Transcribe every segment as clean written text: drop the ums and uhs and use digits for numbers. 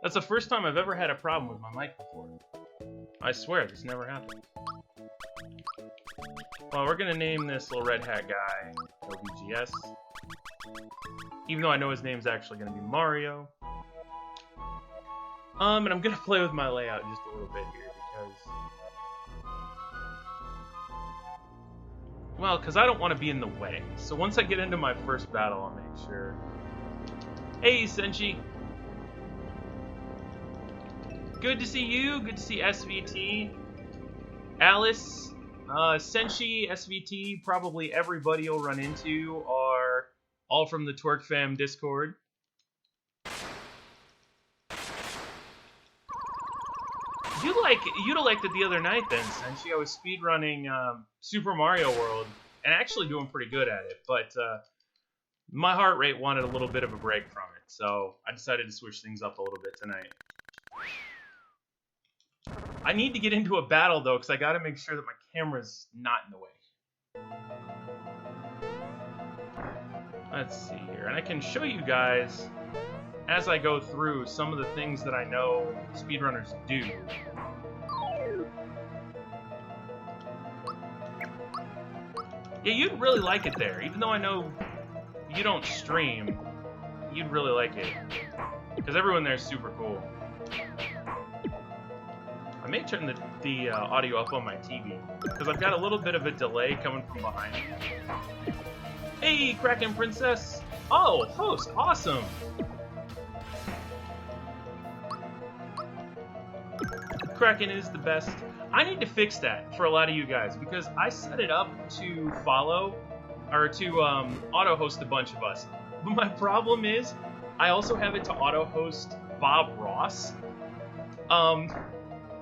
That's the first time I've ever had a problem with my mic before. I swear, this never happened. Well, we're gonna name this little red hat guy YoBGS. Even though I know his name's actually gonna be Mario. And I'm gonna play with my layout just a little bit here because I don't want to be in the way. So once I get into my first battle, I'll make sure. Hey, Senshi! Good to see you. Good to see SVT. Alice, Senshi, SVT, probably everybody you'll run into are all from the Twerk Fam Discord. You'd have liked it the other night then, Senshi. I was speedrunning Super Mario World and actually doing pretty good at it, but my heart rate wanted a little bit of a break from it, so I decided to switch things up a little bit tonight. I need to get into a battle, though, because I gotta make sure that my camera's not in the way. Let's see here. And I can show you guys, as I go through, some of the things that I know speedrunners do. Yeah, you'd really like it there. Even though I know you don't stream, you'd really like it. Because everyone there is super cool. I may turn the audio up on my TV, because I've got a little bit of a delay coming from behind me. Hey, Kraken Princess! Oh, host, awesome! Kraken is the best. I need to fix that for a lot of you guys, because I set it up to follow, or to auto-host a bunch of us. But my problem is, I also have it to auto-host Bob Ross.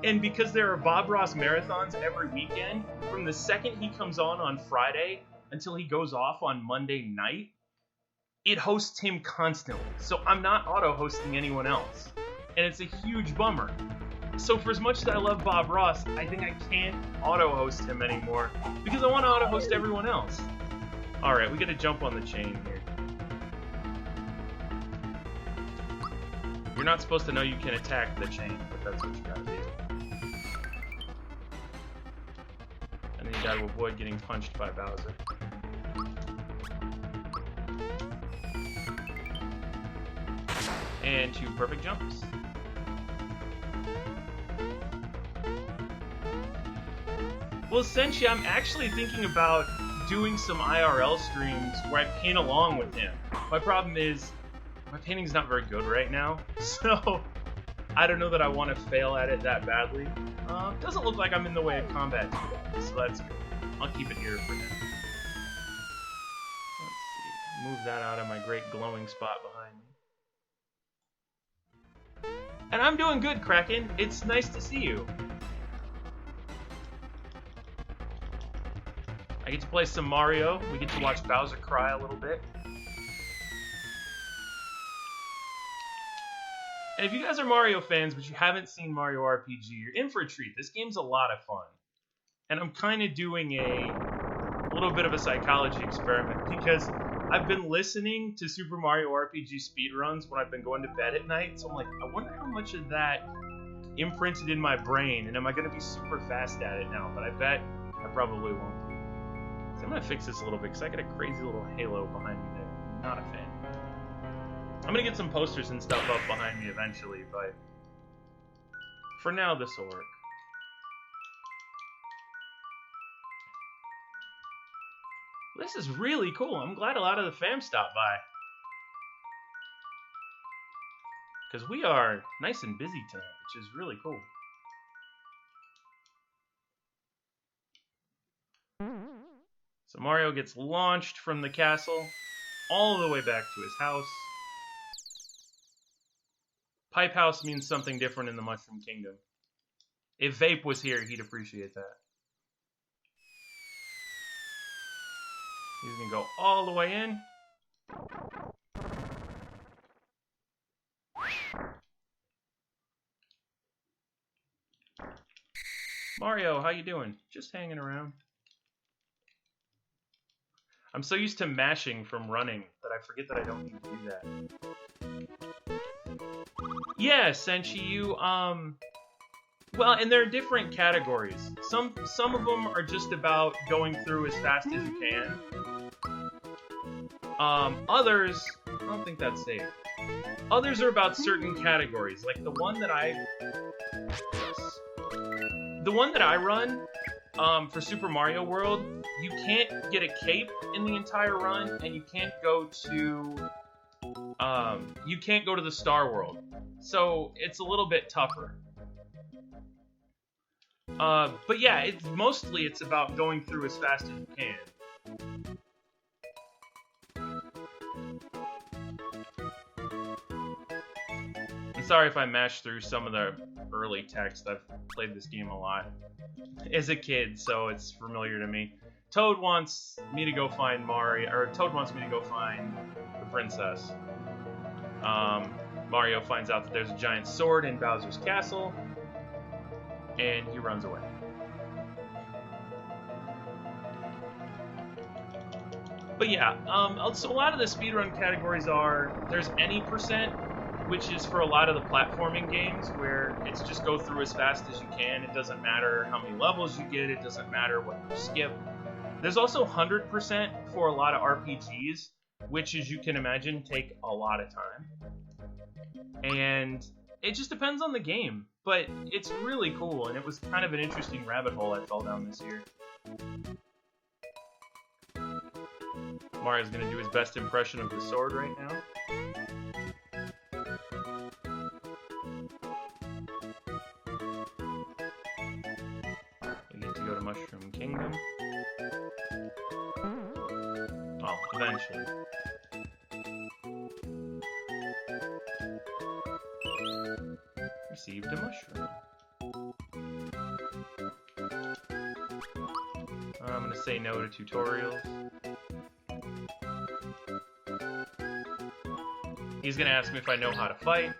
And because there are Bob Ross marathons every weekend, from the second he comes on Friday until he goes off on Monday night, it hosts him constantly. So I'm not auto-hosting anyone else. And it's a huge bummer. So for as much as I love Bob Ross, I think I can't auto-host him anymore because I want to auto-host everyone else. Alright, we gotta jump on the chain here. You're not supposed to know you can attack the chain, but that's what you gotta do. And then you gotta avoid getting punched by Bowser. And 2 perfect jumps. Well, Senshi, I'm actually thinking about doing some IRL streams where I paint along with him. My problem is, my painting's not very good right now, so I don't know that I want to fail at it that badly. Doesn't look like I'm in the way of combat too bad, so that's good. I'll keep it here for now. Let's see, move that out of my great glowing spot behind me. And I'm doing good, Kraken. It's nice to see you. I get to play some Mario. We get to watch Bowser cry a little bit. And if you guys are Mario fans, but you haven't seen Mario RPG, you're in for a treat. This game's a lot of fun. And I'm kind of doing a little bit of a psychology experiment, because I've been listening to Super Mario RPG speedruns when I've been going to bed at night, so I'm like, I wonder how much of that imprinted in my brain, and am I going to be super fast at it now? But I bet I probably won't. So I'm going to fix this a little bit, because I got a crazy little halo behind me there. Not a fan. I'm going to get some posters and stuff up behind me eventually, but for now, this will work. This is really cool. I'm glad a lot of the fam stopped by. Because we are nice and busy tonight, which is really cool. So Mario gets launched from the castle all the way back to his house. Pipe House means something different in the Mushroom Kingdom. If Vape was here, he'd appreciate that. He's gonna go all the way in. Mario, how you doing? Just hanging around. I'm so used to mashing from running that I forget that I don't need to do that. Yeah, Senshi, well, and there are different categories. Some of them are just about going through as fast as you can. Others, I don't think that's safe. Others are about certain categories, like the one that I run, for Super Mario World, you can't get a cape in the entire run, and you can't go to the Star World. So it's a little bit tougher. But yeah, it's about going through as fast as you can. I'm sorry if I mashed through some of the early text. I've played this game a lot as a kid, so it's familiar to me. Toad wants me to go find Toad wants me to go find the princess. Mario finds out that there's a giant sword in Bowser's castle, and he runs away. But yeah, so a lot of the speedrun categories there's any percent, which is for a lot of the platforming games, where it's just go through as fast as you can. It doesn't matter how many levels you get, it doesn't matter what you skip. There's also 100% for a lot of RPGs, which, as you can imagine, take a lot of time. And it just depends on the game, but it's really cool, and it was kind of an interesting rabbit hole I fell down this year. Mario's gonna do his best impression of the sword right now. We need to go to Mushroom Kingdom. Well, eventually. Received a mushroom. I'm gonna say no to tutorials. He's gonna ask me if I know how to fight.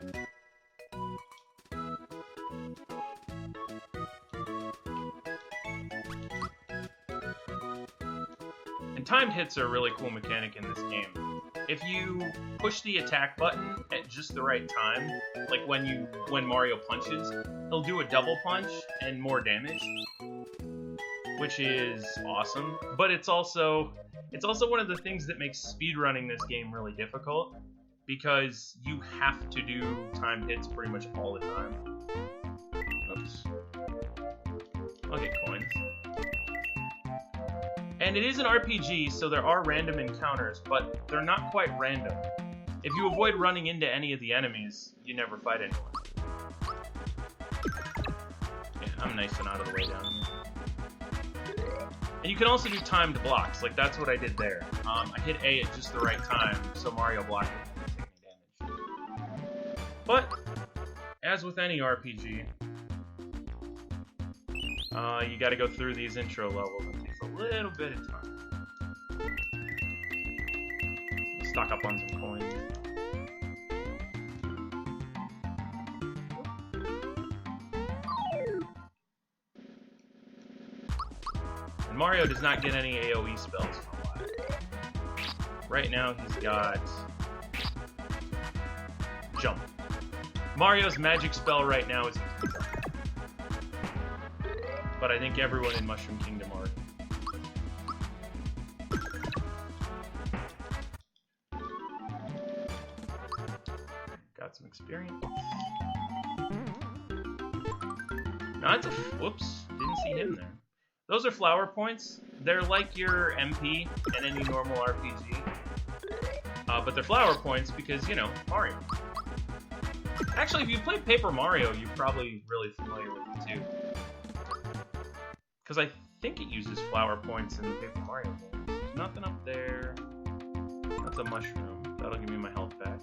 And timed hits are a really cool mechanic in this game. If you push the attack button at just the right time, like when Mario punches, he'll do a double punch and more damage, which is awesome. But it's also one of the things that makes speedrunning this game really difficult, because you have to do timed hits pretty much all the time. Oops. I'll get coins. And it is an RPG, so there are random encounters, but they're not quite random. If you avoid running into any of the enemies, you never fight anyone. Yeah, I'm nice and out of the way down here. And you can also do timed blocks, like that's what I did there. I hit A at just the right time, so Mario blocked it and didn't take any damage. But, as with any RPG, you gotta go through these intro levels. It takes a little bit of time. Stock up on some coins. And Mario does not get any AoE spells for a while. Right now he's got Jump. Mario's magic spell right now is but I think everyone in Mushroom Kingdom are. Got some experience. No, it's whoops, didn't see him there. Those are flower points. They're like your MP in any normal RPG. But they're flower points because, you know, Mario. Actually, if you played Paper Mario, you're probably really familiar with it too. Because I think it uses flower points in the Paper Mario games. There's nothing up there. That's a mushroom. That'll give me my health back.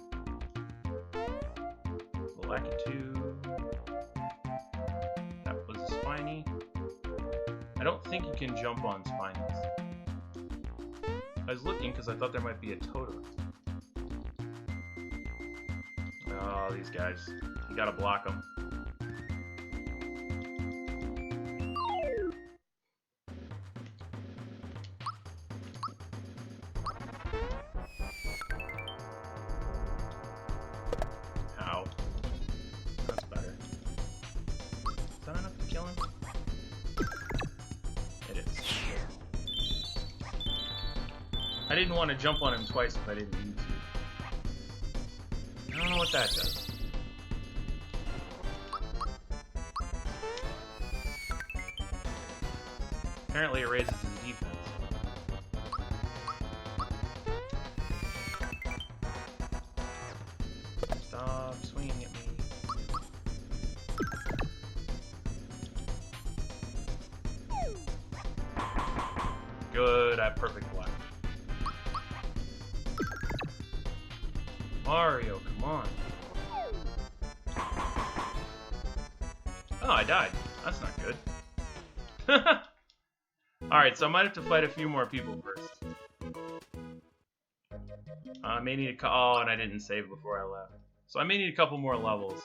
The Lakitu. That was a Spiny. I don't think you can jump on Spinies. I was looking because I thought there might be a totem. Oh, these guys. You gotta block them. island? It is. I didn't want to jump on him twice if I didn't need to. I don't know what that does. Apparently it raises his defense. Stop swinging at me. Good, I have perfect block. Mario, come on. Oh, I died. That's not good. Alright, so I might have to fight a few more people first. I may need a oh, and I didn't save before I left. So I may need a couple more levels.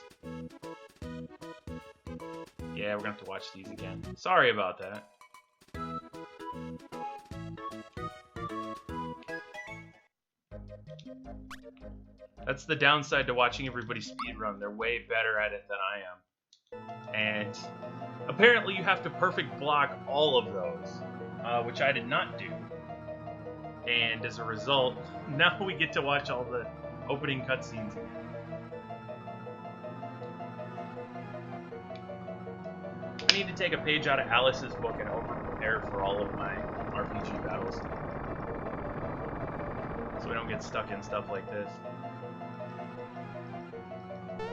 Yeah, we're gonna have to watch these again. Sorry about that. That's the downside to watching everybody speedrun. They're way better at it than I am. And apparently you have to perfect block all of those, which I did not do. And as a result, now we get to watch all the opening cutscenes again. I need to take a page out of Alice's book and over-prepare for all of my RPG battles, so we don't get stuck in stuff like this.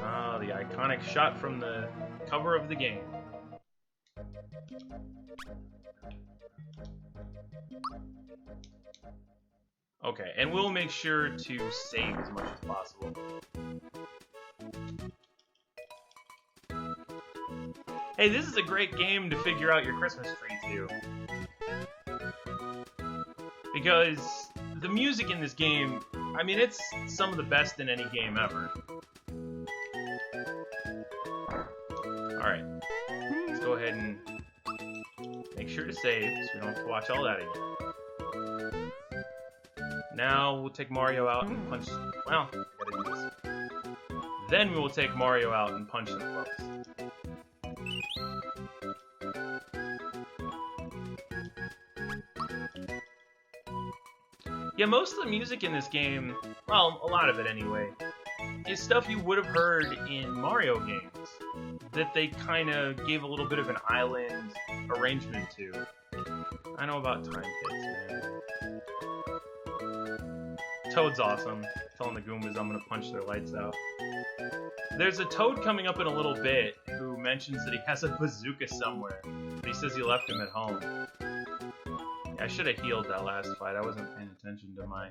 Ah, the iconic shot from the cover of the game. Okay, and we'll make sure to save as much as possible. Hey, this is a great game to figure out your Christmas tree to. Because the music in this game, I mean, it's some of the best in any game ever. Alright, let's go ahead and make sure to save so we don't have to watch all that again. Now we'll take Mario out and punch. Well, I gotta do this. Then we will take Mario out and punch him close. Yeah, most of the music in this game, well, a lot of it anyway, is stuff you would have heard in Mario games that they kind of gave a little bit of an island arrangement to. I know about Time Pits, man. Toad's awesome. Telling the Goombas I'm gonna punch their lights out. There's a Toad coming up in a little bit who mentions that he has a bazooka somewhere, but he says he left him at home. Yeah, I should have healed that last fight. I wasn't paying attention to my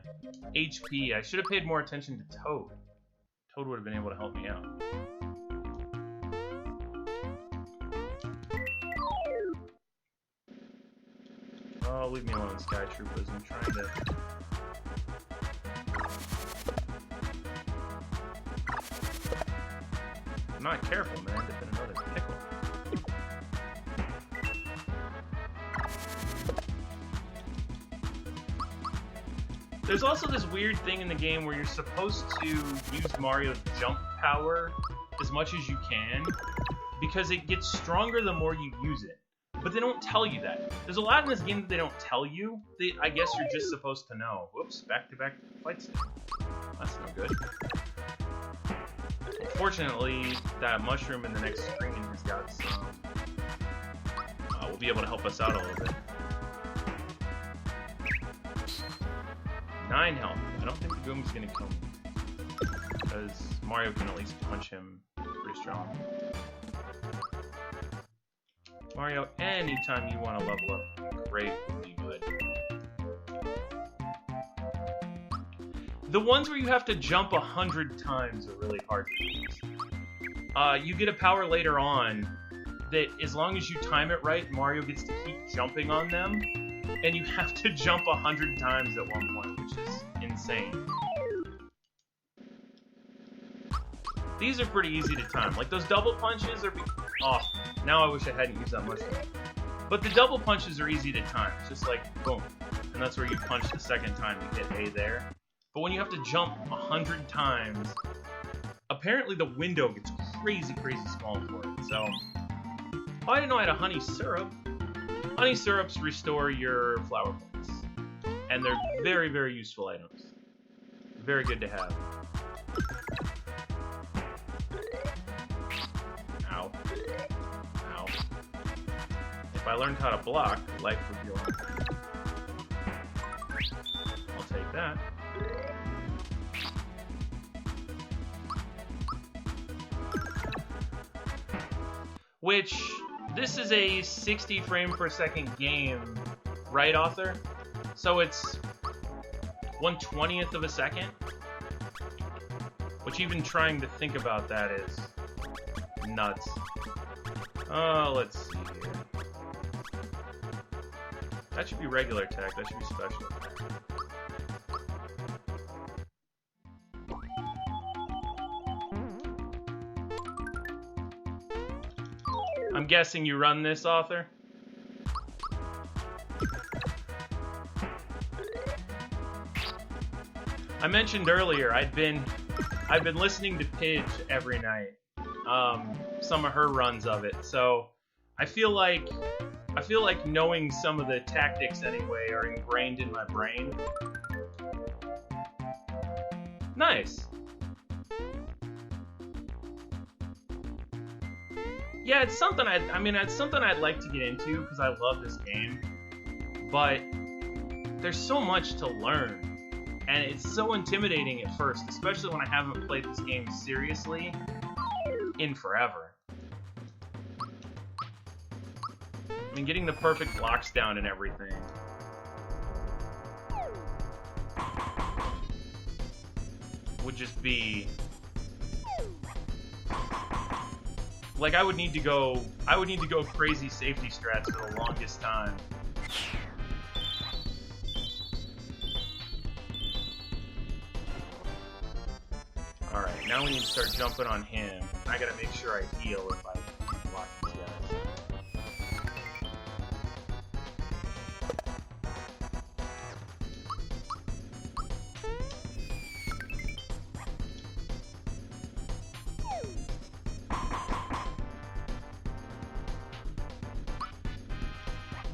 HP. I should have paid more attention to Toad. Toad would have been able to help me out. Oh, leave me alone, Sky Troopers. I'm trying to... I'm not careful, man. There's been another pickle. There's also this weird thing in the game where you're supposed to use Mario's jump power as much as you can, because it gets stronger the more you use it. But they don't tell you that. There's a lot in this game that they don't tell you. I guess you're just supposed to know. Whoops, back-to-back fights. That's no good. Unfortunately, that mushroom in the next screen has got some... will be able to help us out a little bit. 9 health. I don't think the Goom's gonna kill me, because Mario can at least punch him pretty strong. Mario, anytime you want to level up, great would be good. The ones where you have to jump 100 times are really hard to use. You get a power later on that, as long as you time it right, Mario gets to keep jumping on them, and you have to jump 100 times at one point, which is insane. These are pretty easy to time. Like, those double punches are... Oh, now I wish I hadn't used that mushroom. But the double punches are easy to time. It's just like, boom. And that's where you punch the second time to get A there. But when you have to jump 100 times, apparently the window gets crazy, crazy small for it. So, Oh, I didn't know I had a honey syrup. Honey syrups restore your flower points. And they're very, very useful items. Very good to have. Ow. Ow. If I learned how to block, life would be on. I'll take that. Which, this is a 60 frame per second game, right, author? So it's 1/20th of a second? Which even trying to think about that is nuts. Oh, let's see here. That should be regular attack, that should be special attack. I'm guessing you run this, author? I mentioned earlier I've been listening to Pidge every night. Some of her runs of it. So I feel like knowing some of the tactics anyway are ingrained in my brain. Nice. Yeah, it's something it's something I'd like to get into because I love this game. But there's so much to learn. And it's so intimidating at first, especially when I haven't played this game seriously in forever. I mean, getting the perfect blocks down and everything. Would just be... Like, I would need to go crazy safety strats for the longest time. Alright, now we need to start jumping on him. I gotta make sure I heal if I block these guys.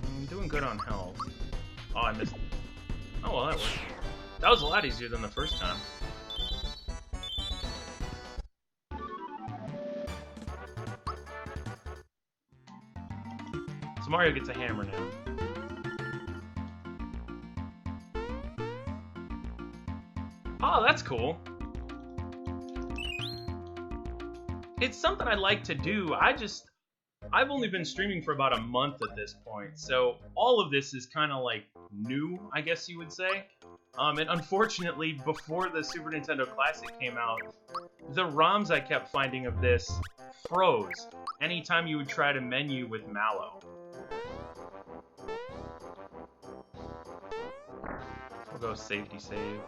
I'm doing good on health. Oh, I missed it. Oh, well, that worked. That was a lot easier than the first time. Mario gets a hammer now. Oh, that's cool. It's something I'd like to do. I've only been streaming for about a month at this point, so all of this is kind of like new, I guess you would say. And unfortunately, before the Super Nintendo Classic came out, the ROMs I kept finding of this froze anytime you would try to menu with Mallow. We'll go safety save.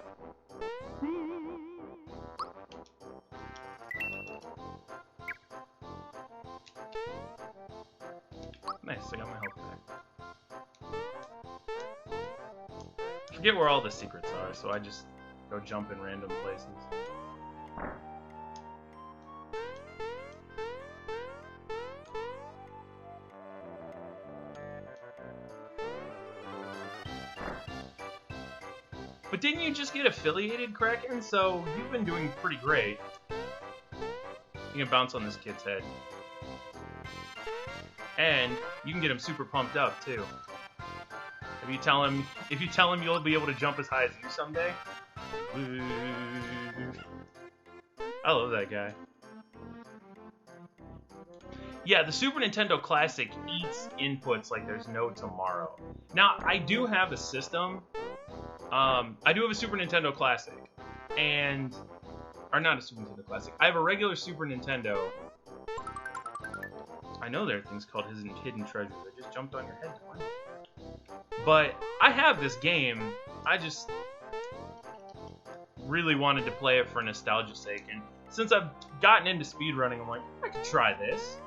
Nice, I got my health back. I forget where all the secrets are, so I just go jump in random places. But didn't you just get affiliated, Kraken? So you've been doing pretty great. You can bounce on this kid's head. And you can get him super pumped up too. If you tell him you'll be able to jump as high as you someday. I love that guy. Yeah, the Super Nintendo Classic eats inputs like there's no tomorrow. Now, I do have a system. I do have a Super Nintendo Classic, or not a Super Nintendo Classic. I have a regular Super Nintendo. I know there are things called hidden treasures. I just jumped on your head. But I have this game. I just really wanted to play it for nostalgia's sake, and since I've gotten into speedrunning, I'm like, I could try this.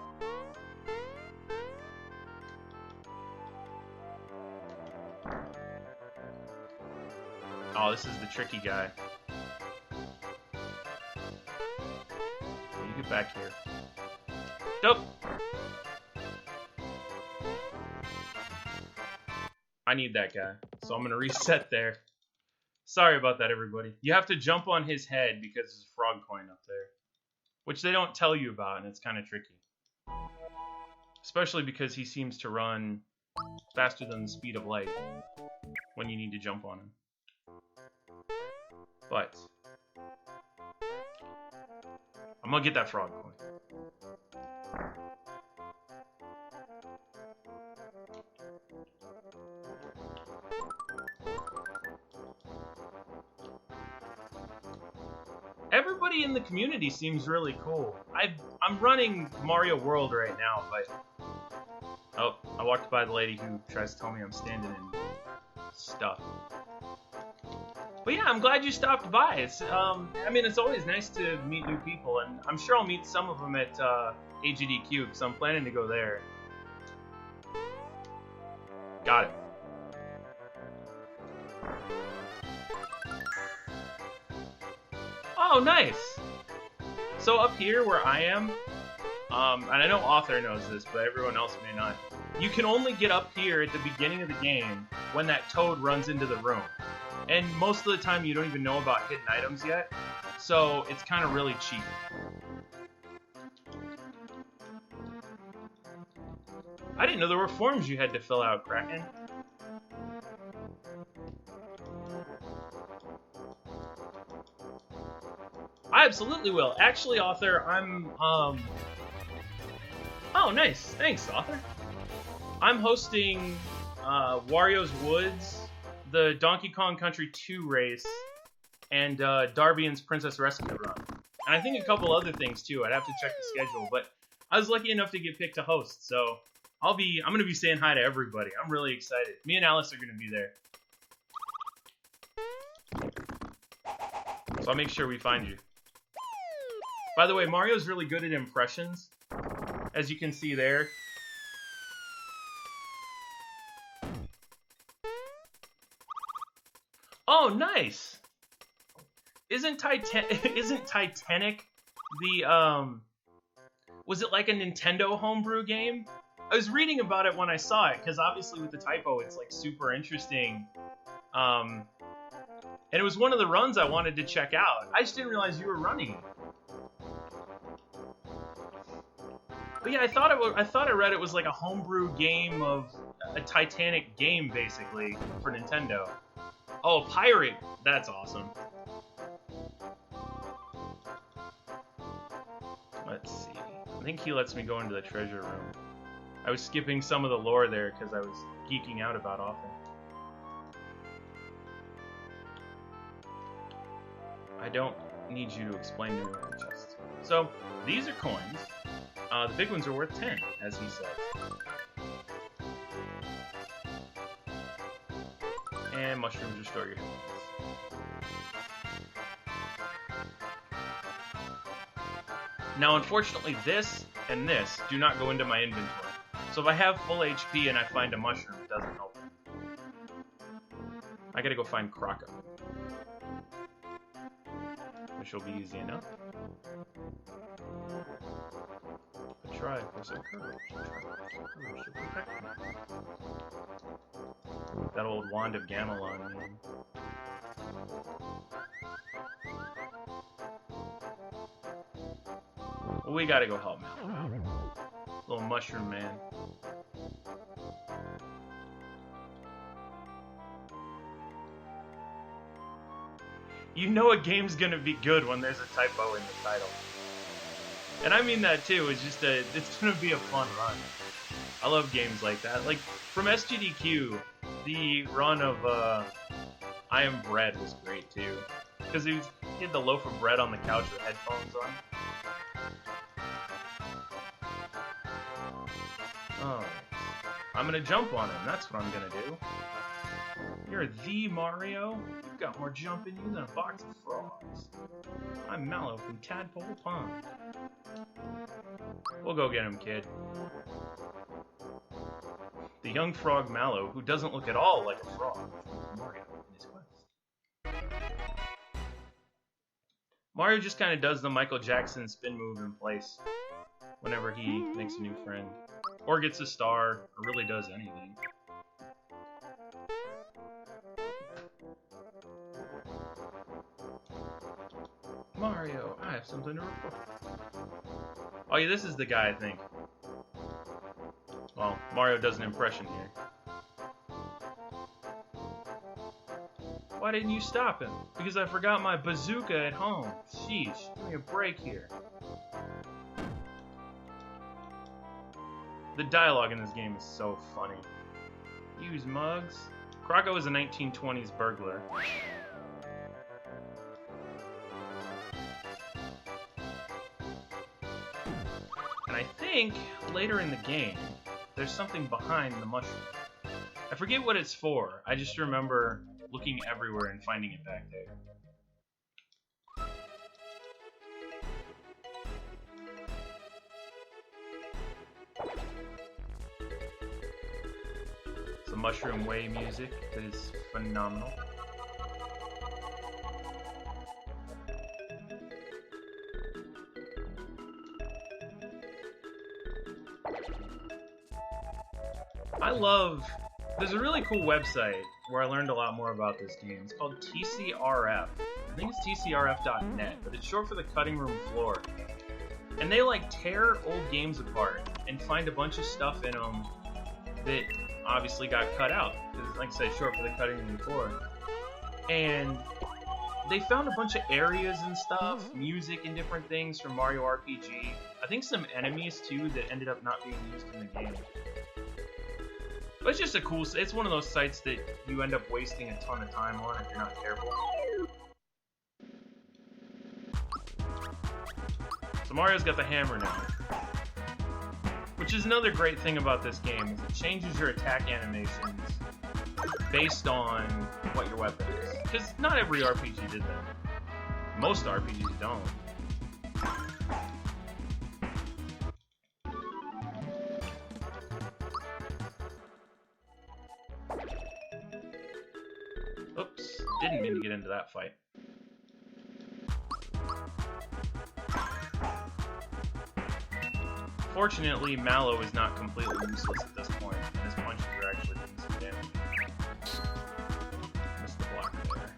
Oh, this is the tricky guy. You get back here. Nope. I need that guy. So I'm going to reset there. Sorry about that, everybody. You have to jump on his head because there's a frog coin up there. Which they don't tell you about, and it's kind of tricky. Especially because he seems to run faster than the speed of light when you need to jump on him. But I'm gonna get that frog coin. Everybody in the community seems really cool. I'm running Mario World right now, but oh, I walked by the lady who tries to tell me I'm standing in stuff. But yeah, I'm glad you stopped by. It's I mean, it's always nice to meet new people, and I'm sure I'll meet some of them at AGDQ because I'm planning to go there. Got it. Oh, nice! So up here where I am, and I know Author knows this, but everyone else may not, you can only get up here at the beginning of the game when that toad runs into the room. And most of the time you don't even know about hidden items yet, so it's kind of really cheap. I didn't know there were forms you had to fill out, Kraken. I absolutely will. Actually, Author, I'm, Oh, nice. Thanks, Author. I'm hosting, Wario's Woods, the Donkey Kong Country 2 race, and, Darbian's Princess Rescue Run. And I think a couple other things, too. I'd have to check the schedule, but I was lucky enough to get picked to host, so I'm gonna be saying hi to everybody. I'm really excited. Me and Alice are gonna be there. So I'll make sure we find you. By the way, Mario's really good at impressions, as you can see there. Oh, nice! Isn't Titanic the, was it like a Nintendo homebrew game? I was reading about it when I saw it, because obviously with the typo, it's like super interesting. And it was one of the runs I wanted to check out. I just didn't realize you were running it. But yeah, I thought I read it was like a homebrew game of a Titanic game, basically, for Nintendo. Oh, pirate! That's awesome. Let's see. I think he lets me go into the treasure room. I was skipping some of the lore there because I was geeking out about Author. I don't need you to explain to me what the chest. So, these are coins. The big ones are worth 10, as he says. And mushrooms restore your health. Now, unfortunately, this and this do not go into my inventory. So if I have full HP and I find a mushroom, it doesn't help me. I gotta go find Croco. Which will be easy enough. Try for some courage. Courage to protect me. That old wand of Gamelon, man. Well, we gotta go help him. Little mushroom man. You know a game's gonna be good when there's a typo in the title. And I mean that too, it's gonna be a fun run. I love games like that. Like, from SGDQ, the run of, I Am Bread was great too. Because he had the loaf of bread on the couch with headphones on. Oh. I'm gonna jump on him, that's what I'm gonna do. You're the Mario? You've got more jump in you than a box of frogs. I'm Mallow from Tadpole Pond. We'll go get him, kid. The young frog Mallow, who doesn't look at all like a frog, Mario in his quest. Mario just kind of does the Michael Jackson spin move in place whenever he makes a new friend. Or gets a star, or really does anything. have something to report. Oh yeah, this is the guy, I think. Well, Mario does an impression here. Why didn't you stop him? Because I forgot my bazooka at home. Sheesh, give me a break here. The dialogue in this game is so funny. Use mugs. Krocko is a 1920s burglar. And I think later in the game, there's something behind the mushroom. I forget what it's for. I just remember looking everywhere and finding it back there. The Mushroom Way music is phenomenal. There's a really cool website where I learned a lot more about this game. It's called TCRF. I think it's tcrf.net, but it's short for the Cutting Room Floor. And they like tear old games apart and find a bunch of stuff in them that obviously got cut out. Because, like I said, short for the Cutting Room Floor. And they found a bunch of areas and stuff, music and different things from Mario RPG. I think some enemies too that ended up not being used in the game. But it's just a cool, it's one of those sites that you end up wasting a ton of time on if you're not careful. So Mario's got the hammer now. Which is another great thing about this game, is it changes your attack animations based on what your weapon is. Because not every RPG did that. Most RPGs don't. Oops, didn't mean to get into that fight. Fortunately, Mallow is not completely useless at this point, and his punches are actually doing some damage. Missed the block there.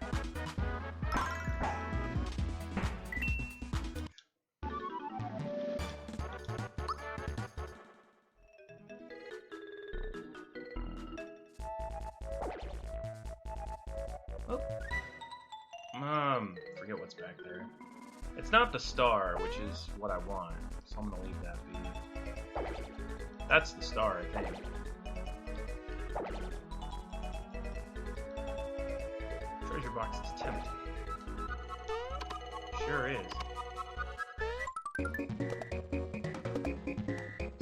Oh. Forget what's back there. It's not the star, which is what I want, so I'm gonna leave that be. That's the star, I think. Treasure box is tempting. Sure is.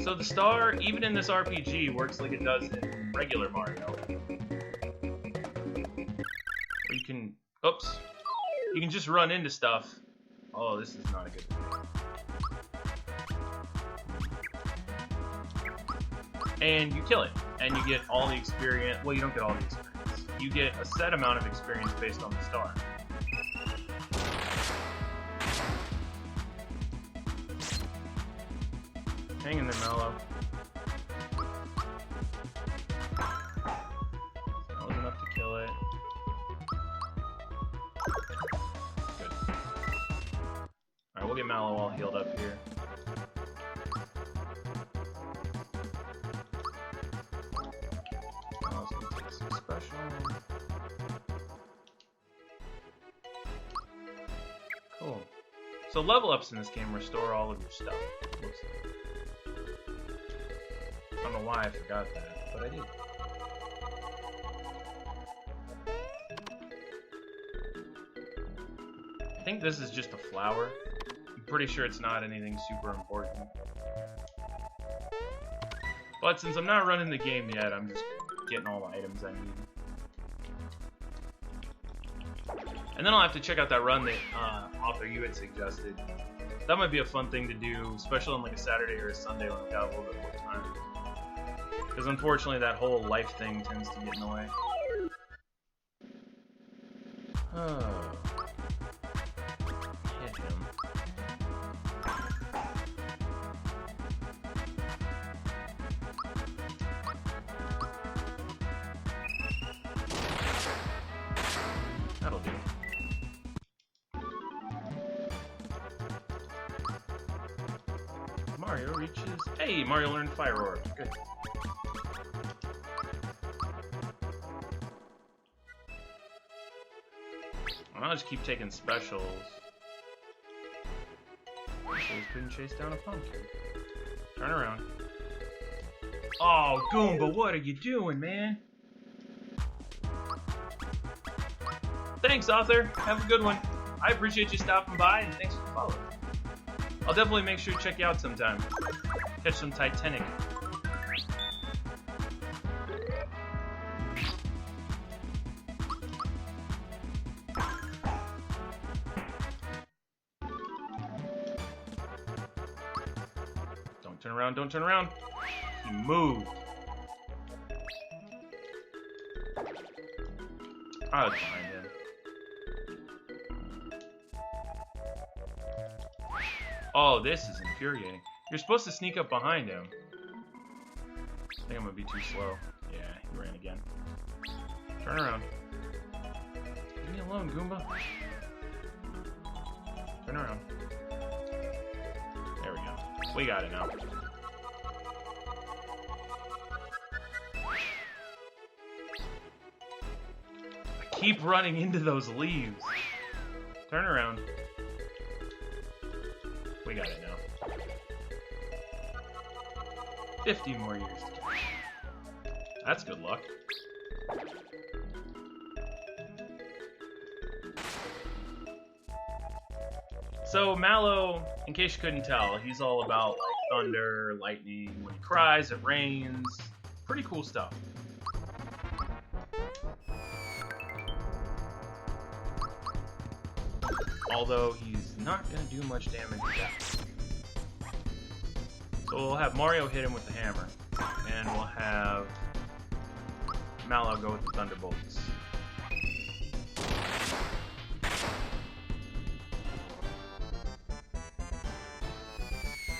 So the star, even in this RPG, works like it does in regular Mario. You can... Oops. You can just run into stuff. Oh, this is not a good thing. And you kill it, and you get all the experience. Well, you don't get all the experience. You get a set amount of experience based on the star. Hang in there, Mallow. That was enough to kill it. Good. Alright, we'll get Mallow all healed up here. Cool. So level ups in this game restore all of your stuff. Looks like. I don't know why I forgot that, but I did. I think this is just a flower. I'm pretty sure it's not anything super important. But since I'm not running the game yet, I'm just getting all the items I need. And then I'll have to check out that run that author you had suggested. That might be a fun thing to do, especially on like a Saturday or a Sunday when I've got a little bit more time. Because unfortunately that whole life thing tends to get in the way. Oh. Hit him. That'll do. Mario reaches... Hey, Mario learned Fire Orb. Good. I'll just keep taking specials. Specials couldn't chase down a pumpkin. Turn around. Oh, Goomba, what are you doing, man? Thanks, author. Have a good one. I appreciate you stopping by, and thanks for following. I'll definitely make sure to check you out sometime. Catch some Titanic. Don't turn around, don't turn around. He moved. I was behind him. Oh, this is infuriating. You're supposed to sneak up behind him. I think I'm gonna be too slow. Yeah, he ran again. Turn around. Leave me alone, Goomba. Turn around. There we go. We got it now. I keep running into those leaves. Turn around. We got it now. 50 more years to go. That's good luck. So Mallow, in case you couldn't tell, he's all about like thunder, lightning. When he cries, it rains. Pretty cool stuff. Although he's not going to do much damage yet. So we'll have Mario hit him with the hammer, and we'll have Mallow go with the thunderbolts.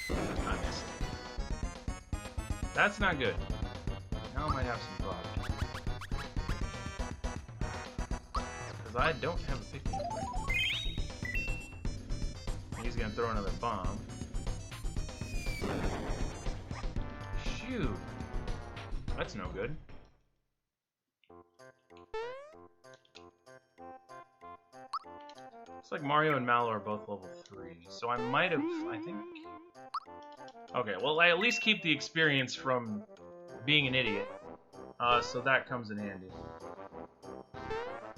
I missed. That's not good. Now I might have some problems. Because I don't have a picnic right now. He's gonna throw another bomb. Shoot. That's no good. Looks like Mario and Mallow are both level 3, so I might have, I think... Okay, well, I at least keep the experience from being an idiot, so that comes in handy.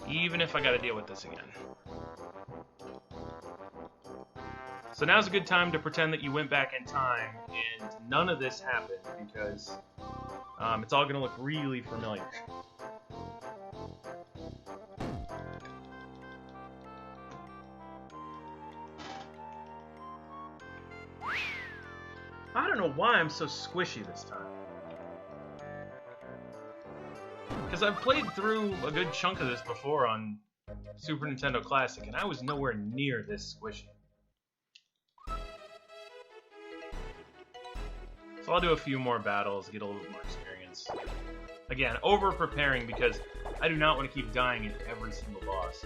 Even if I gotta deal with this again. So now's a good time to pretend that you went back in time and none of this happened, because it's all gonna look really familiar. I don't know why I'm so squishy this time. Because I've played through a good chunk of this before on Super Nintendo Classic, and I was nowhere near this squishy. So I'll do a few more battles, get a little bit more experience. Again, over-preparing because I do not want to keep dying at every single boss.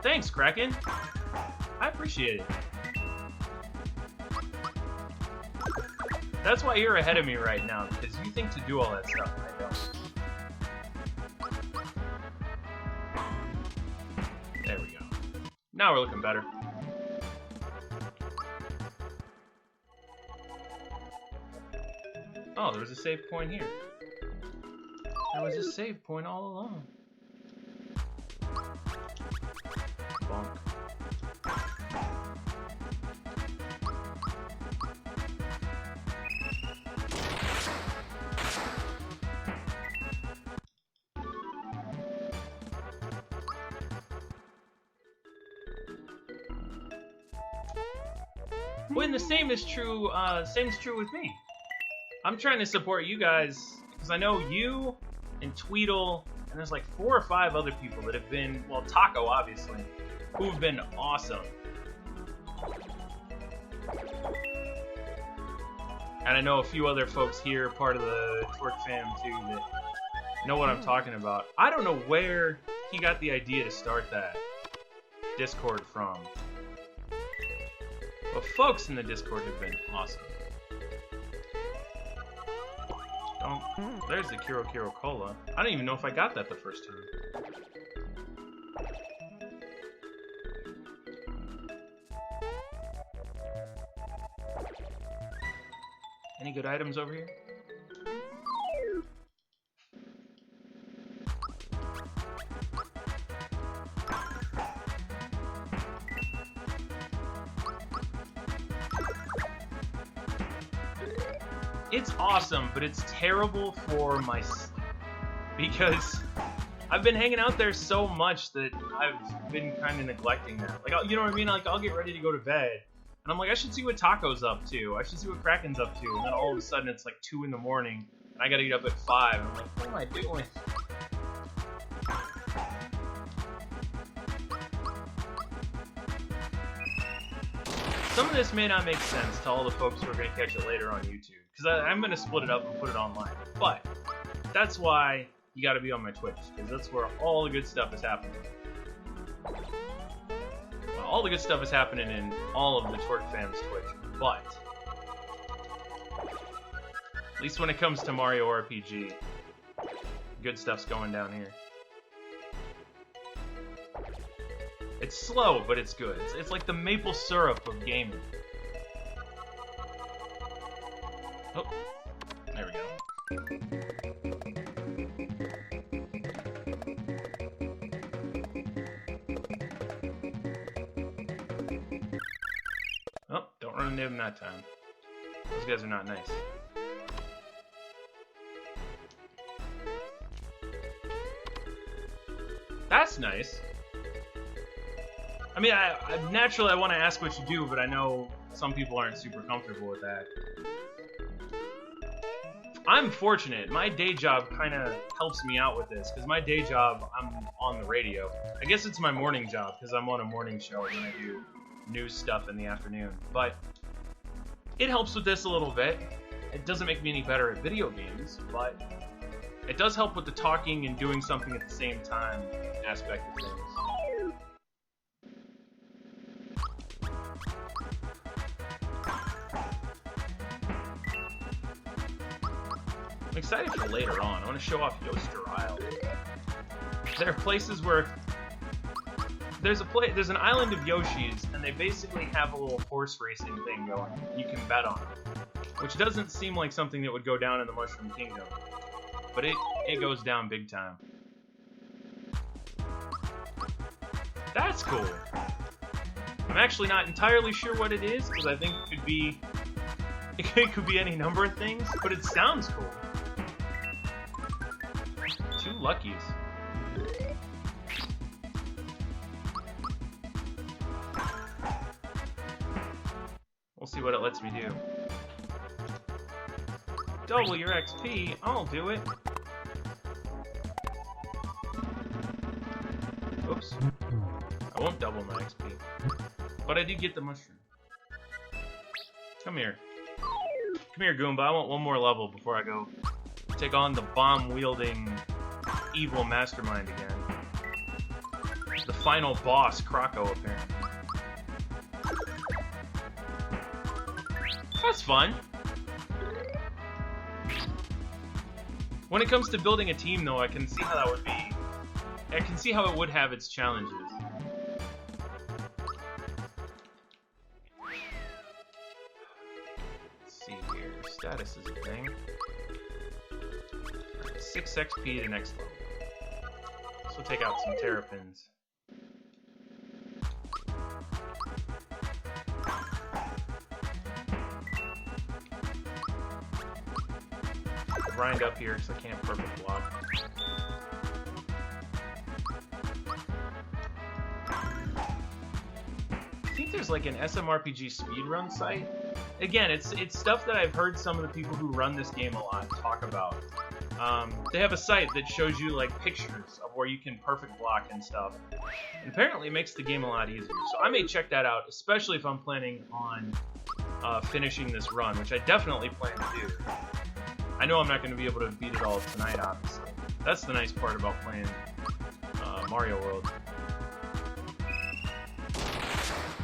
Thanks, Kraken! I appreciate it. That's why you're ahead of me right now, because you think to do all that stuff, and I don't. There we go. Now we're looking better. Oh, there was a save point here. There was a save point all along. Bonk. When the same is true with me. I'm trying to support you guys because I know you and Tweedle, and there's like 4 or 5 other people that have been, well, Taco obviously, who've been awesome. And I know a few other folks here, part of the Twerk fam too, that know what I'm talking about. I don't know where he got the idea to start that. Discord from. Well, folks in the Discord have been awesome. Oh, there's the Kiro Kiro Cola. I don't even know if I got that the first time. Any good items over here? It's awesome, but it's terrible for my sleep. Because I've been hanging out there so much that I've been kind of neglecting that. Like, you know what I mean? Like, I'll get ready to go to bed, and I'm like, I should see what Taco's up to. I should see what Kraken's up to. And then all of a sudden, it's like 2 in the morning, and I gotta get up at 5. And I'm like, what am I doing? Some of this may not make sense to all the folks who are going to catch it later on YouTube, because I'm going to split it up and put it online. But that's why you got to be on my Twitch, because that's where all the good stuff is happening. Well, all the good stuff is happening in all of the Twerk fans' Twitch, but at least when it comes to Mario RPG, good stuff's going down here. It's slow, but it's good. It's like the maple syrup of gaming. Oh, there we go. Oh, don't run into him that time. Those guys are not nice. That's nice. I mean, naturally I want to ask what you do, but I know some people aren't super comfortable with that. I'm fortunate. My day job kind of helps me out with this, because my day job, I'm on the radio. I guess it's my morning job, because I'm on a morning show and I do news stuff in the afternoon. But it helps with this a little bit. It doesn't make me any better at video games, but it does help with the talking and doing something at the same time aspect of things. I'm excited for later on. I want to show off Yoster Isle. There are places where there's an island of Yoshis, and they basically have a little horse racing thing going. You can bet on it, which doesn't seem like something that would go down in the Mushroom Kingdom, but it goes down big time. That's cool. I'm actually not entirely sure what it is, because I think it could be any number of things, but it sounds cool. 2 Luckies. We'll see what it lets me do. Double your XP, I'll do it. Oops. I won't double my XP. But I did get the mushroom. Come here. Come here, Goomba. I want one more level before I go take on the bomb-wielding evil mastermind again. The final boss, Croco, apparently. That's fun. When it comes to building a team, though, I can see how that would be. I can see how it would have its challenges. Let's see here. Status is a thing. 6 XP to next level. So we'll take out some Terrapins. Grind up here because I can't perfect block. I think there's like an SMRPG speedrun site. Again, it's stuff that I've heard some of the people who run this game a lot talk about. They have a site that shows you like pictures of where you can perfect block and stuff. And apparently it makes the game a lot easier. So I may check that out, especially if I'm planning on finishing this run, which I definitely plan to do. I know I'm not going to be able to beat it all tonight, obviously. That's the nice part about playing Mario World.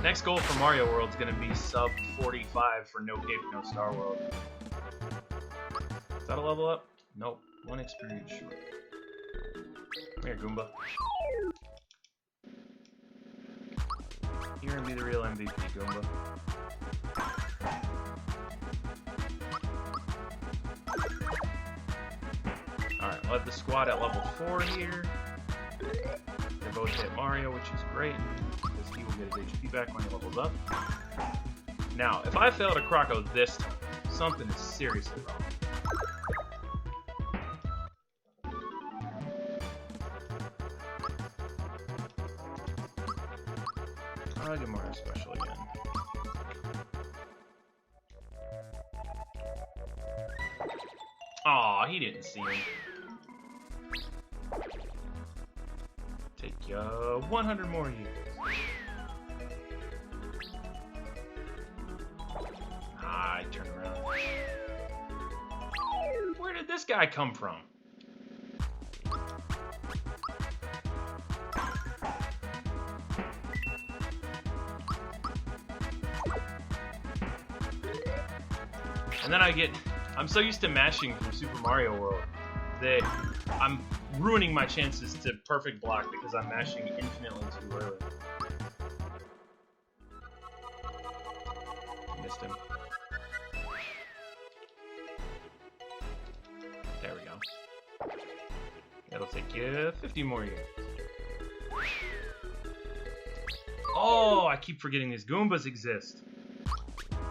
Next goal for Mario World is going to be sub 45 for No Cape, No Star World. Is that a level up? Nope. 1 experience short. Come here, Goomba. You're going to be the real MVP, Goomba. Alright, we'll have the squad at level 4 here. They both hit Mario, which is great, because he will get his HP back when he levels up. Now, if I fail to Croco this time, something is seriously wrong. I'll get Mario Special again. Aw, he didn't see me. Take 100 more years. Ah, I turn around. Where did this guy come from? And then I'm so used to mashing from Super Mario World that I'm ruining my chances to perfect block because I'm mashing infinitely too early. Missed him. There we go. That'll take you 50 more years. Oh, I keep forgetting these Goombas exist.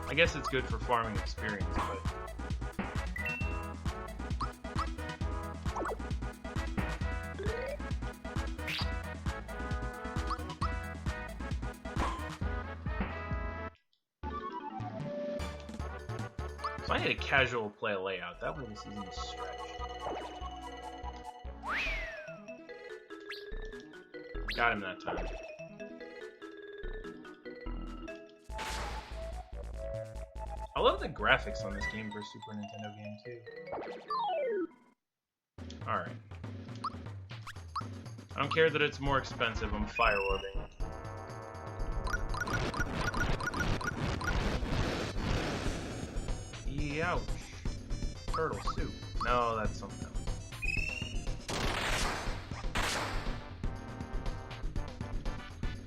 I guess it's good for farming experience, but... So I need a casual play layout. That way this isn't a stretch. Got him that time. I love the graphics on this game for a Super Nintendo game, too. Alright. I don't care that it's more expensive, I'm fire orbing. Ouch. Turtle soup. No, that's something else.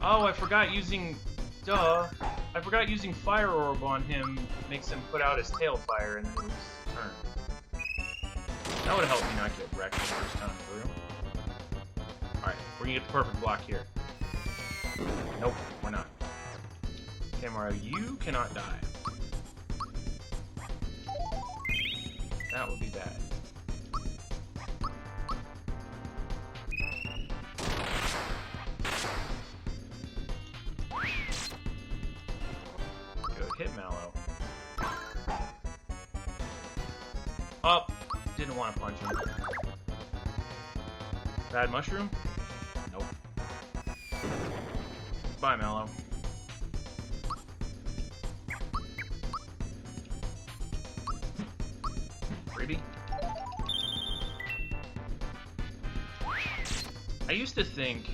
Oh, I forgot using... Duh. I forgot using Fire Orb on him makes him put out his tail fire in his turn. That would help me not get wrecked the first time through. Alright, we're gonna get the perfect block here. Nope, we're not. Okay, Mario, you cannot die. That would be bad. Good hit, Mallow. Up. Didn't want to punch him. Bad mushroom? Nope. Bye, Mallow. Freebie? I used to think,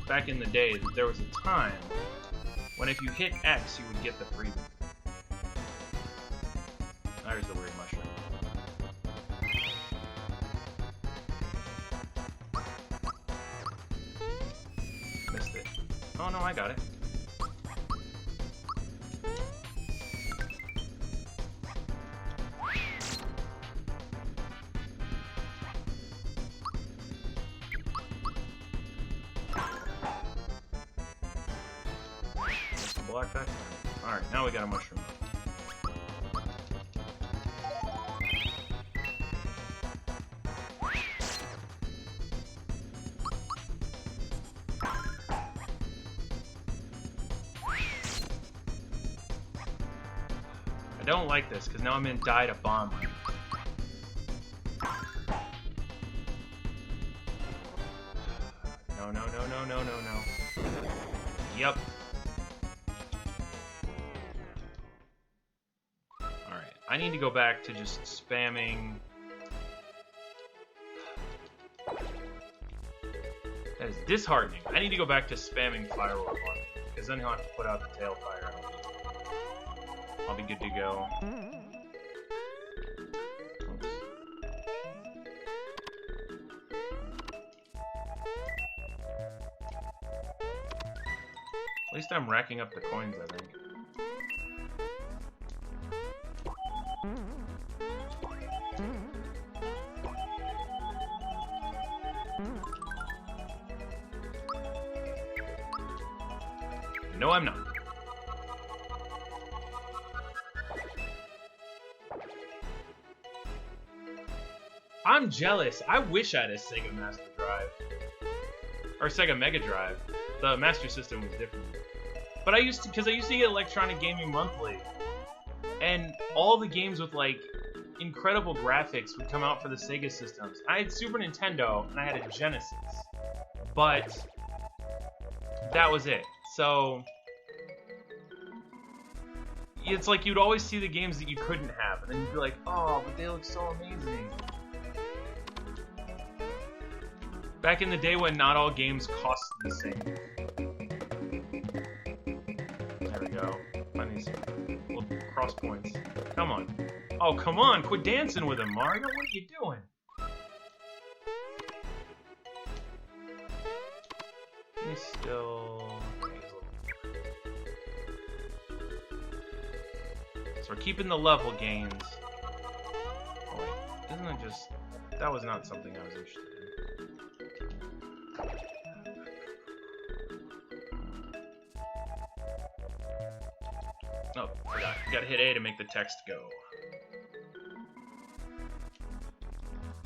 back in the day, that there was a time when if you hit X, you would get the freebie. There's the weird mushroom. Missed it. Oh no, I got it. Block that time. Alright, now we got a mushroom. I don't like this, because now I'm in die to bomb. No, no, no, no, no, no, no. Yep. Alright, I need to go back to just spamming... That is disheartening. I need to go back to spamming Fire Orb on it, because then he'll have to put out the tail fire. I'll be good to go. Oops. At least I'm racking up the coins, I think. No, I'm not. I'm jealous. I wish I had a Sega Master Drive. Or Sega Mega Drive. The Master System was different. But I used to get Electronic Gaming Monthly. And all the games with, like, incredible graphics would come out for the Sega systems. I had Super Nintendo, and I had a Genesis. But that was it. So it's like you'd always see the games that you couldn't have, and then you'd be like, oh, but they look so amazing. Back in the day when not all games cost the same. There we go. Find these little cross points. Come on. Oh, come on. Quit dancing with him, Mario. What are you doing? He's still... So we're keeping the level gains. Oh wait, isn't it just... That was not something I was interested in. Oh, forgot. You gotta hit A to make the text go.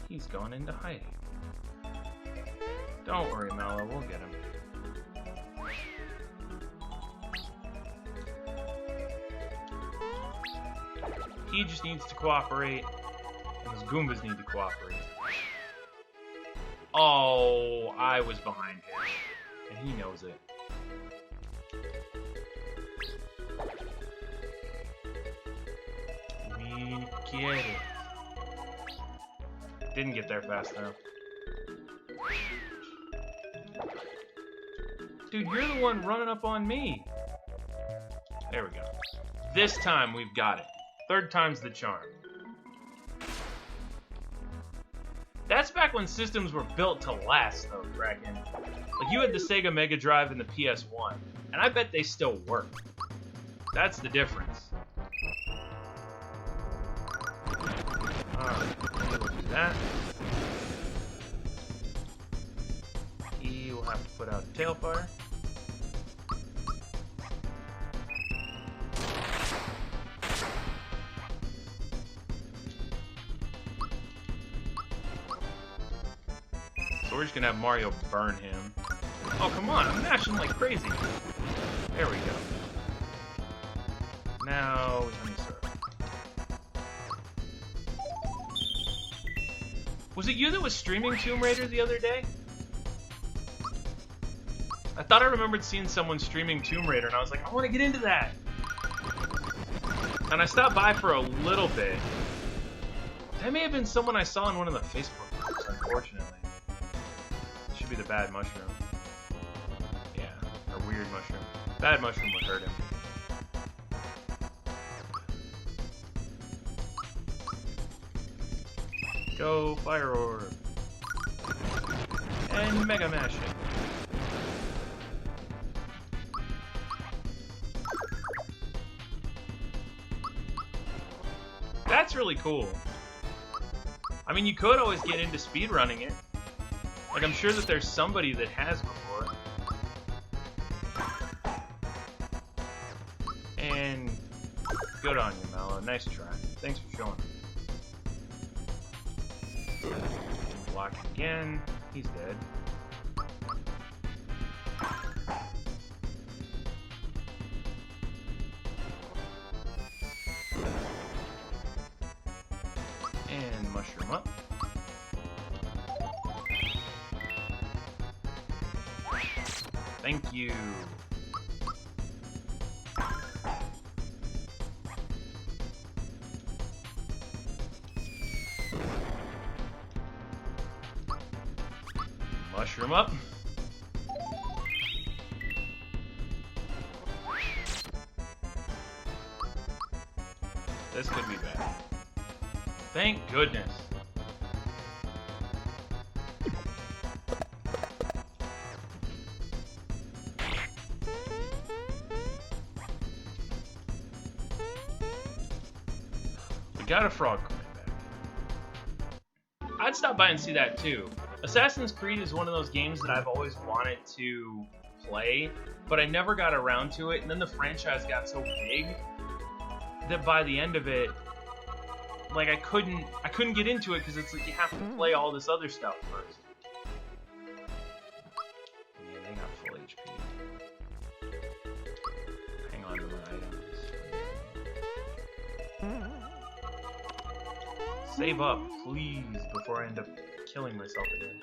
He's gone into hiding. Don't worry, Mallow, we'll get him. He just needs to cooperate, and those Goombas need to cooperate. Oh, I was behind him, and he knows it. We get it. Didn't get there fast enough. Dude, you're the one running up on me. There we go. This time we've got it. Third time's the charm. That's back when systems were built to last, though, Kraken. Like, you had the Sega Mega Drive and the PS1, and I bet they still work. That's the difference. Alright, we'll do that. He will have to put out a tailfire. So we're just gonna have Mario burn him. Oh, come on, I'm mashing like crazy. There we go. Now, let me start. Was it you that was streaming Tomb Raider the other day? I thought I remembered seeing someone streaming Tomb Raider, and I was like, I want to get into that. And I stopped by for a little bit. That may have been someone I saw in one of the Facebook groups, unfortunately. It should be the bad mushroom. Yeah, or weird mushroom. Bad mushroom would hurt him. Go, Fire Orb. And Mega Mashing. That's really cool. I mean, you could always get into speedrunning it. Like, I'm sure that there's somebody that has before. And good on you, Mallow. Nice try. Thanks for showing me. Block again. He's dead. And mushroom up. Thank you. Mushroom up. This could be bad. Thank goodness. We got a frog coming back. I'd stop by and see that too. Assassin's Creed is one of those games that I've always wanted to play, but I never got around to it, and then the franchise got so big that by the end of it, like I couldn't get into it because it's like you have to play all this other stuff first. Yeah, they got full HP. Hang on to my items. Save up, please, before I end up killing myself again.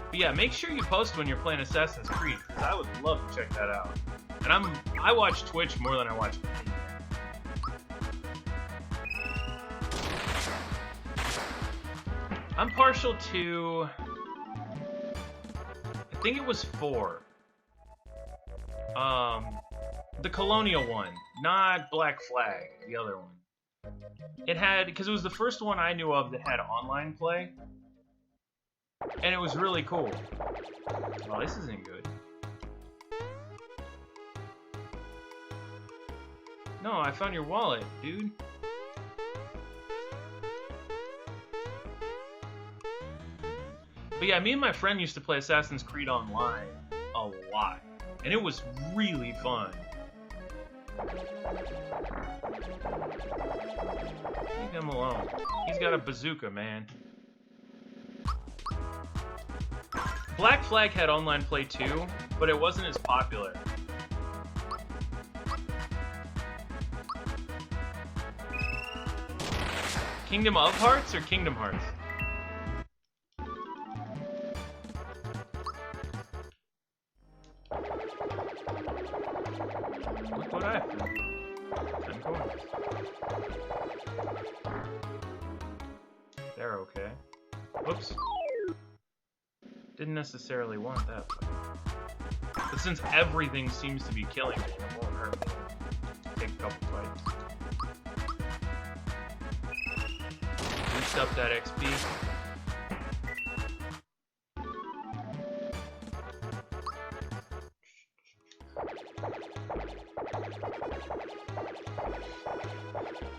But yeah, make sure you post when you're playing Assassin's Creed, because I would love to check that out. And I watch Twitch more than I watch TV. I'm partial to... I think it was 4. The Colonial one, not Black Flag, the other one. It had, because it was the first one I knew of that had online play, and it was really cool. Well, this isn't good. No, I found your wallet, dude. But yeah, me and my friend used to play Assassin's Creed Online a lot, and it was really fun. Leave him alone. He's got a bazooka, man. Black Flag had online play too, but it wasn't as popular. Kingdom of Hearts or Kingdom Hearts? Look what I found. 10 coins. They're okay. Whoops. Didn't necessarily want that. But since everything seems to be killing me, it won't hurt me. Take a couple fights. Boost up that XP.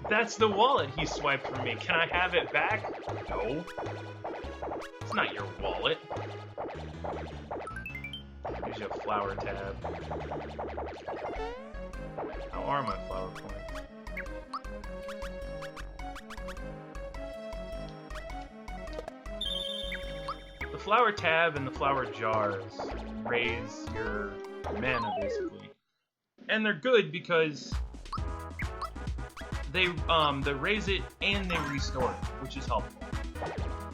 That's the wallet he swiped from me. Can I have it back? No. It's not your wallet. Here's your flower tab. How are my flower coins? The flower tab and the flower jars raise your mana, basically. And they're good because they raise it and they restore it, which is helpful.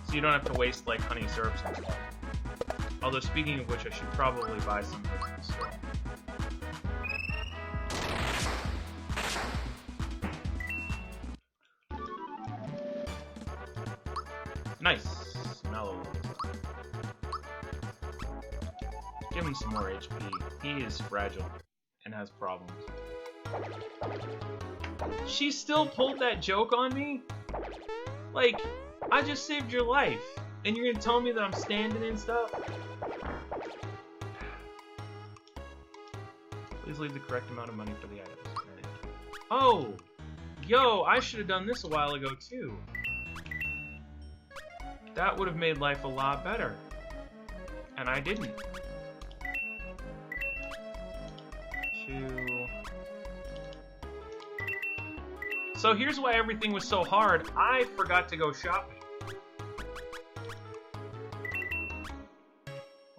So you don't have to waste like honey syrups and stuff. Although speaking of which, I should probably buy some of those in the store. Nice. Mellow. Give him some more HP. He is fragile and has problems. She still pulled that joke on me? Like, I just saved your life, and you're gonna tell me that I'm standing and stuff? Please leave the correct amount of money for the items. Oh! Yo, I should have done this a while ago, too. That would have made life a lot better. And I didn't. 2... So here's why everything was so hard. I forgot to go shopping.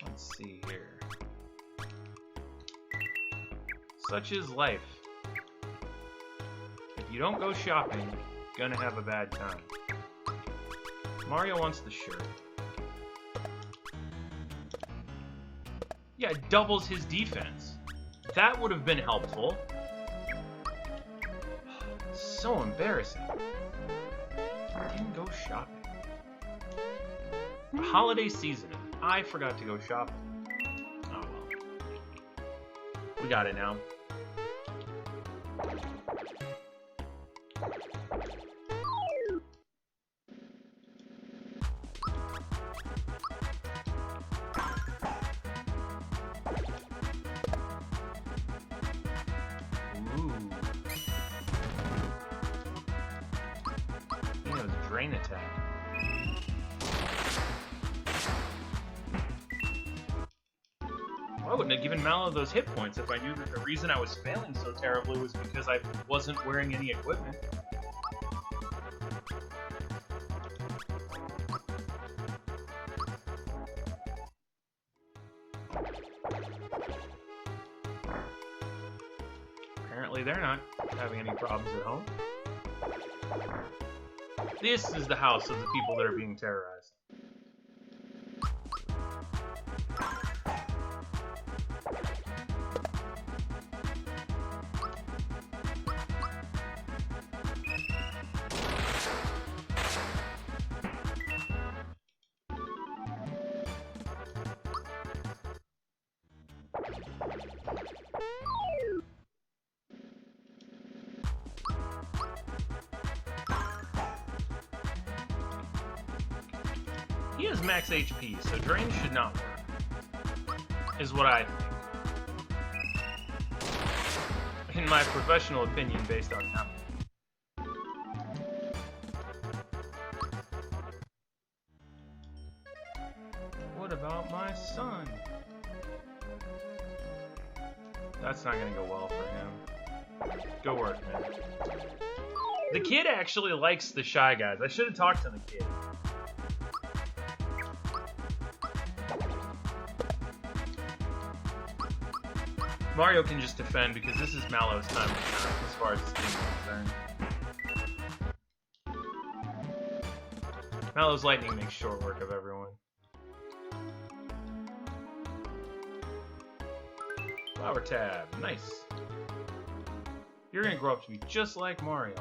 Let's see here. Such is life. If you don't go shopping, you're gonna have a bad time. Mario wants the shirt. Yeah, it doubles his defense. That would have been helpful. So embarrassing. I didn't go shopping. Holiday season. I forgot to go shopping. Oh We got it now. Drain attack. Well, I wouldn't have given Mallow those hit points if I knew that the reason I was failing so terribly was because I wasn't wearing any equipment. Apparently they're not having any problems at home. This is the house of the people that are being terrorized. He has max HP, so Drain should not work, is what I think. In my professional opinion, based on how. What about my son? That's not gonna go well for him. Go work, man. The kid actually likes the Shy Guys. I should have talked to the kid. Mario can just defend because this is Mallow's time to shine as far as this game is concerned. Mallow's lightning makes short work of everyone. Flower tab, nice. You're gonna grow up to be just like Mario.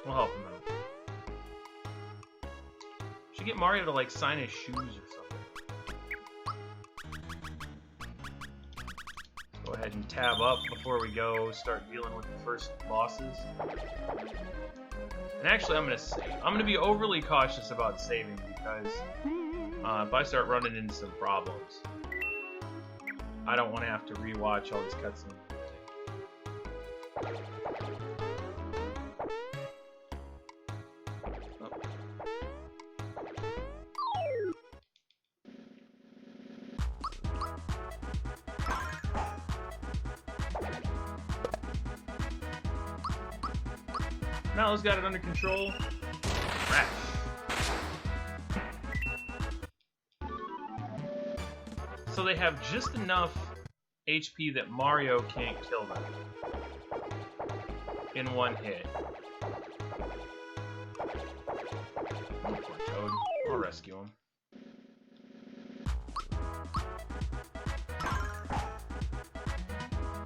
We'll help him out. Should get Mario to like sign his shoes or something. Go ahead and tab up before we go start dealing with the first bosses. And actually, I'm gonna save. I'm gonna be overly cautious about saving because if I start running into some problems, I don't want to have to rewatch all these cutscenes. Mallow's got it under control. Rat. So they have just enough HP that Mario can't kill them in one hit. Oh, poor Toad. I'll rescue him.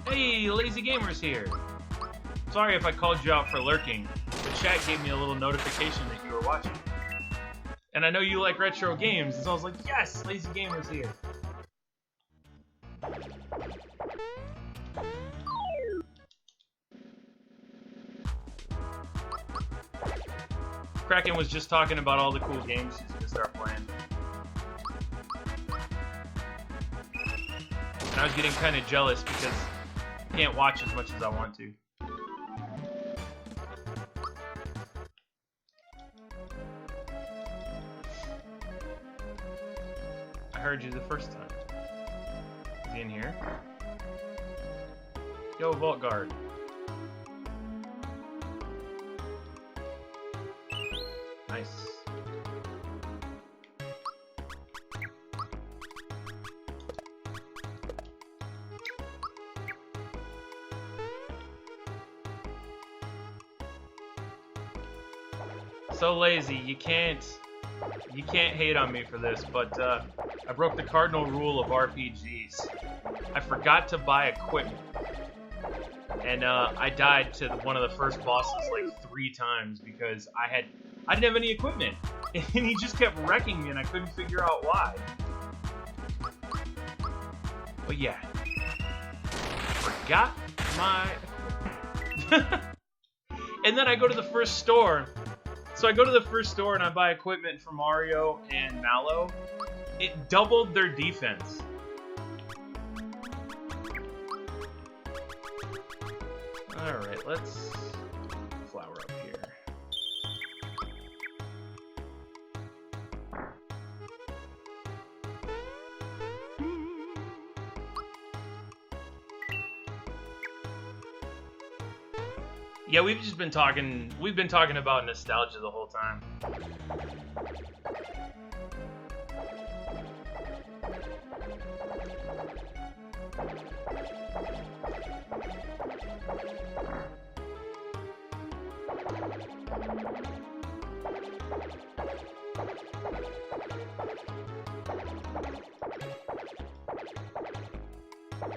Hey, Lazy Gamer's here. Sorry if I called you out for lurking. The chat gave me a little notification that you were watching. And I know you like retro games, and so I was like, yes, Lazy Gamer's here. Kraken was just talking about all the cool games he's gonna start playing. And I was getting kind of jealous because I can't watch as much as I want to. I heard you the first time. Is he in here? Yo, Vault Guard. Nice. So lazy, you can't hate on me for this, but I broke the cardinal rule of RPGs. I forgot to buy equipment, and I died to one of the first bosses like 3 times because I didn't have any equipment. And he just kept wrecking me, and I couldn't figure out why. But yeah. Forgot my equipment. And then I go to the first store. So I go to the first store and I buy equipment for Mario and Mallow. It doubled their defense. Alright, let's flower up here. Yeah, we've been talking about nostalgia the whole time.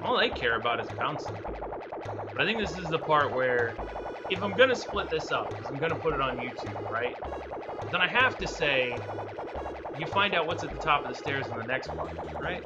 All I care about is bouncing. But I think this is the part where, if I'm gonna split this up, because I'm gonna put it on YouTube, right? Then I have to say, you find out what's at the top of the stairs in the next part, right?